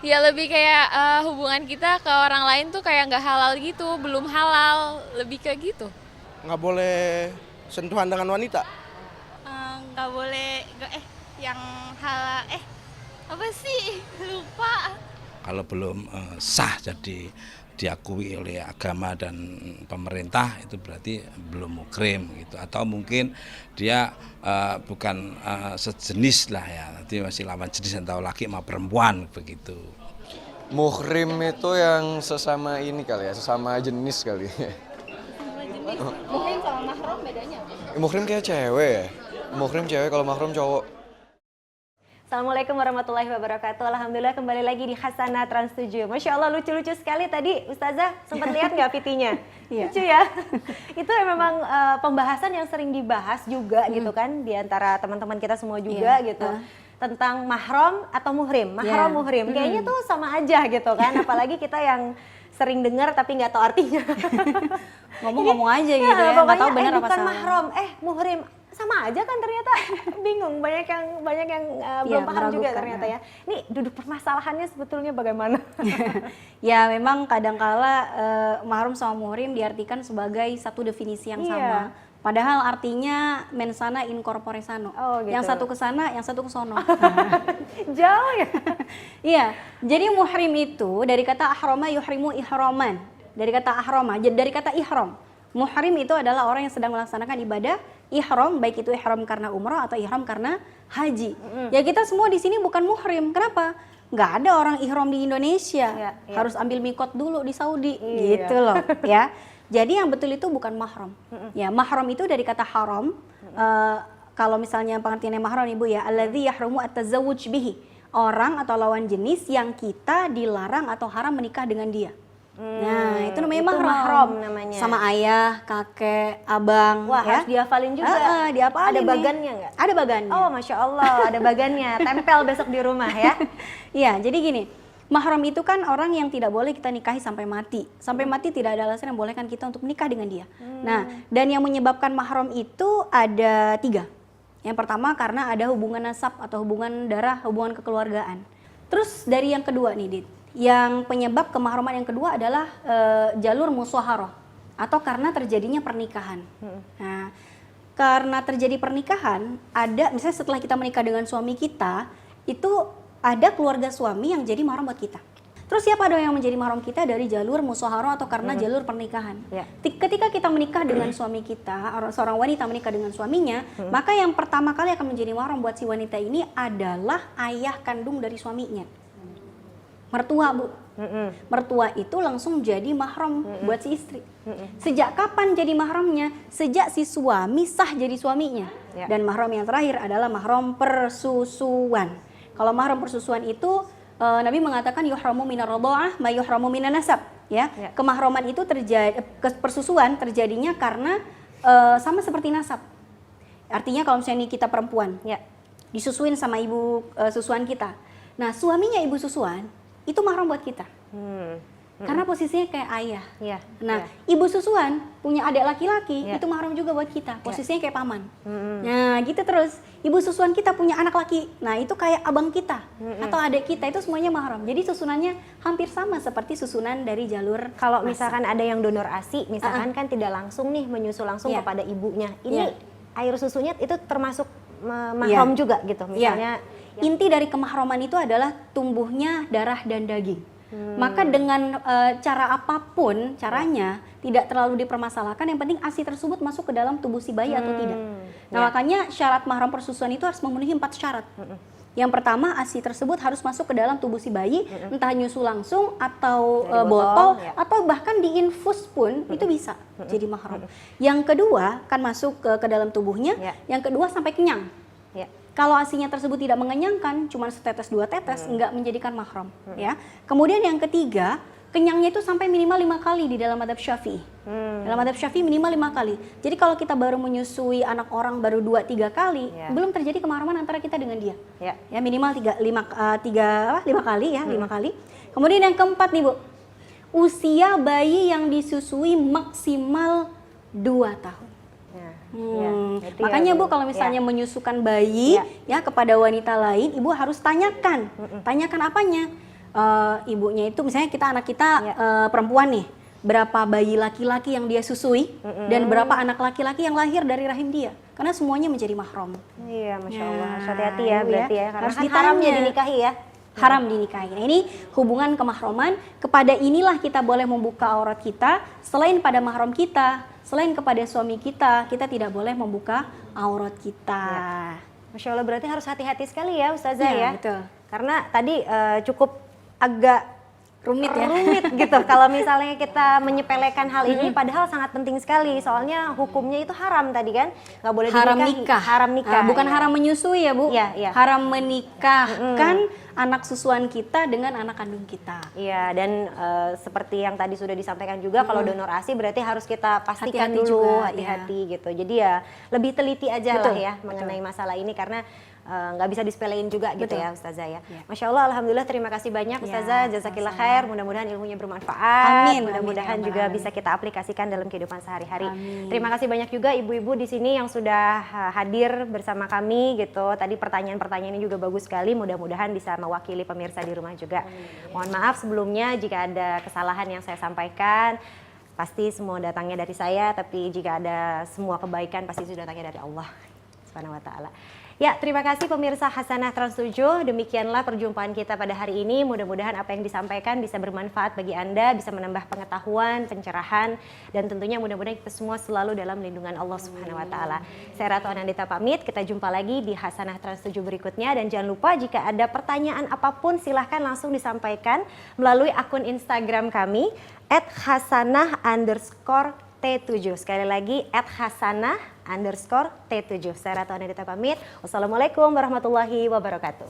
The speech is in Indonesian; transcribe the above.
Ya lebih kayak hubungan kita ke orang lain tuh kayak nggak halal gitu, belum halal, lebih ke gitu. Nggak boleh sentuhan dengan wanita. Nggak boleh yang halal apa sih lupa. Kalau belum sah jadi diakui oleh agama dan pemerintah itu berarti belum muhrim gitu, atau mungkin dia bukan sejenis lah ya, nanti masih lawan jenis atau laki sama perempuan begitu. Muhrim itu yang sesama ini kali ya, sesama jenis kali. Muhrim sama mahram bedanya apa? Muhrim kayak cewek ya. Muhrim cewek, kalau mahram cowok. Assalamualaikum warahmatullahi wabarakatuh. Alhamdulillah kembali lagi di Hasanah Trans 7. Masya Allah lucu-lucu sekali tadi Ustazah, sempat lihat nggak VT-nya? Lucu ya. Itu memang pembahasan yang sering dibahas juga gitu kan di antara teman-teman kita semua juga gitu. Tentang mahram atau muhrim, mahram muhrim. Kayaknya tuh sama aja gitu kan, apalagi kita yang sering dengar tapi nggak tahu artinya. Ngomong-ngomong aja gitu ya, Pokoknya nggak tahu benar apa bukan salah. mahram, muhrim sama aja kan ternyata. Bingung, banyak yang belum paham juga ternyata ya. Ini duduk permasalahannya sebetulnya bagaimana? Ya memang kadangkala mahram sama muhrim diartikan sebagai satu definisi yang sama. Padahal artinya mensana in corpore sano. Oh, gitu. Yang satu ke sana, yang satu ke sono. Jauh ya. Iya, jadi muhrim itu dari kata ahrama yuhrimu ihraman. Dari kata ahrama, dari kata ihram. Muhrim itu adalah orang yang sedang melaksanakan ibadah ihram, baik itu ihram karena umrah atau ihram karena haji. Ya kita semua di sini bukan muhrim. Kenapa? Nggak ada orang ihram di Indonesia. Harus ambil mikot dulu di Saudi, gitu loh, ya. Jadi yang betul itu bukan mahram. Ya, mahram itu dari kata haram. Kalau misalnya pengertiannya mahram Ibu ya, alladzi yahrumu at-tazawwuj bihi. Orang atau lawan jenis yang kita dilarang atau haram menikah dengan dia. Nah, itu namanya mahram. Namanya. Sama ayah, kakek, abang. Wah, ya. harus dihafalin juga. Dihafalin Ada nih. bagannya nggak? Ada bagannya. Oh, Masya Allah, ada bagannya. Tempel besok di rumah ya. Iya, jadi gini. Mahram itu kan orang yang tidak boleh kita nikahi sampai mati. Sampai mati tidak ada alasan yang bolehkan kita untuk menikah dengan dia. Nah, dan yang menyebabkan mahram itu ada 3. Yang pertama karena ada hubungan nasab atau hubungan darah, hubungan kekeluargaan. Terus dari yang kedua nih, Dit. Yang penyebab kemahraman yang kedua adalah jalur musyawarah atau karena terjadinya pernikahan. Nah, karena terjadi pernikahan, ada misalnya setelah kita menikah dengan suami kita, itu ada keluarga suami yang jadi mahram buat kita. Terus siapa dong yang menjadi mahram kita dari jalur musyawarah atau karena jalur pernikahan? Ketika kita menikah dengan suami kita, seorang wanita menikah dengan suaminya, maka yang pertama kali akan menjadi mahram buat si wanita ini adalah ayah kandung dari suaminya. Mertua, Bu. Mertua itu langsung jadi mahram buat si istri. Sejak kapan jadi mahramnya? Sejak si suami sah jadi suaminya. Dan mahram yang terakhir adalah mahram persusuan. Kalau mahram persusuan itu Nabi mengatakan yuhramu minar radha'ah ma yuhramu minan nasab, ya. Kemahraman itu terjadi, persusuan terjadinya karena sama seperti nasab. Artinya kalau misalnya kita perempuan, ya, disusuin sama ibu susuan kita. Nah, suaminya ibu susuan itu mahram buat kita. Karena posisinya kayak ayah. Nah, ibu susuan punya adik laki-laki, itu mahram juga buat kita. Posisinya kayak paman. Nah, gitu terus. Ibu susuan kita punya anak laki. Nah, itu kayak abang kita atau adik kita, itu semuanya mahram. Jadi susunannya hampir sama seperti susunan dari jalur. Kalau misalkan ada yang donor ASI, misalkan kan tidak langsung nih menyusu langsung kepada ibunya. Ini air susunya itu termasuk mahram juga gitu. Misalnya inti dari kemahraman itu adalah tumbuhnya darah dan daging. Maka dengan cara apapun caranya tidak terlalu dipermasalahkan, yang penting ASI tersebut masuk ke dalam tubuh si bayi atau tidak. Nah, makanya syarat mahram persusuan itu harus memenuhi 4 syarat. Yang pertama, ASI tersebut harus masuk ke dalam tubuh si bayi, entah nyusu langsung atau botol atau bahkan diinfus pun itu bisa jadi mahram. Yang kedua kan masuk ke dalam tubuhnya, yang kedua sampai kenyang. Kalau ASINya tersebut tidak mengenyangkan, cuma setetes 2 tetes, enggak menjadikan mahram. Ya. Kemudian yang ketiga, kenyangnya itu sampai minimal 5 kali di dalam madzhab Syafi'i. Dalam madzhab Syafi'i minimal 5 kali. Jadi kalau kita baru menyusui anak orang baru 2-3 kali, belum terjadi kemahraman antara kita dengan dia. Ya, minimal 5 kali ya, 5 kali. Kemudian yang keempat nih, Bu. Usia bayi yang disusui maksimal 2 tahun. Makanya Bu, kalau misalnya menyusukan bayi ya kepada wanita lain, Ibu harus tanyakan. Tanyakan apanya? ibunya itu misalnya anak kita perempuan nih, berapa bayi laki-laki yang dia susui dan berapa anak laki-laki yang lahir dari rahim dia, karena semuanya menjadi mahram. Iya, Masya Allah. Nah, Hati-hati ya Ibu berarti ya, karena harus kan ditanya. haramnya dinikahi ya. Haram dinikahi. Nah, ini hubungan kemahroman, kepada inilah kita boleh membuka aurat kita. Selain pada mahram kita, selain kepada suami kita tidak boleh membuka aurat kita. Masya Allah, berarti harus hati-hati sekali ya Ustazah Iya, ya. betul. Karena tadi cukup agak Rumit ya. rumit gitu kalau misalnya kita menyepelekan hal ini, padahal sangat penting sekali. Soalnya hukumnya itu haram tadi kan, nggak boleh Haram dinikahi. nikah. Haram nikah. Bukan ya. haram menyusui ya Bu. Iya, iya. Haram menikahkan anak susuan kita dengan anak kandung kita. Iya, dan seperti yang tadi sudah disampaikan juga, kalau donor ASI berarti harus kita pastikan Hati-hati dulu, juga, hati-hati gitu. Jadi ya lebih teliti aja lah Betul, ya mengenai masalah ini, karena nggak bisa disepelein juga gitu Betul. ya Ustazah ya. Ya. Masya Allah, Alhamdulillah, terima kasih banyak Ya, Ustazah, jazakillah khair. Mudah-mudahan ilmunya bermanfaat, Amin, mudah-mudahan amin, ya juga Rabbal bisa kita aplikasikan dalam kehidupan sehari-hari. Amin. Terima kasih banyak juga ibu-ibu di sini yang sudah hadir bersama kami gitu. Tadi pertanyaan-pertanyaan ini juga bagus sekali, mudah-mudahan bisa mewakili pemirsa di rumah juga. Mohon maaf sebelumnya jika ada kesalahan yang saya sampaikan. Pasti semua datangnya dari saya, tapi jika ada semua kebaikan pasti sudah datangnya dari Allah Subhanahu wa taala. Ya, terima kasih pemirsa Hasanah Trans 7. Demikianlah perjumpaan kita pada hari ini. Mudah-mudahan apa yang disampaikan bisa bermanfaat bagi Anda, bisa menambah pengetahuan, pencerahan, dan tentunya mudah-mudahan kita semua selalu dalam lindungan Allah Subhanahu wa taala. Saya Ratu Anandita pamit, kita jumpa lagi di Hasanah Trans 7 berikutnya, dan jangan lupa jika ada pertanyaan apapun silahkan langsung disampaikan melalui akun Instagram kami @hasanah_T7. Sekali lagi @hasanah_T7. Saya Ratu Anandita pamit. Wassalamualaikum warahmatullahi wabarakatuh.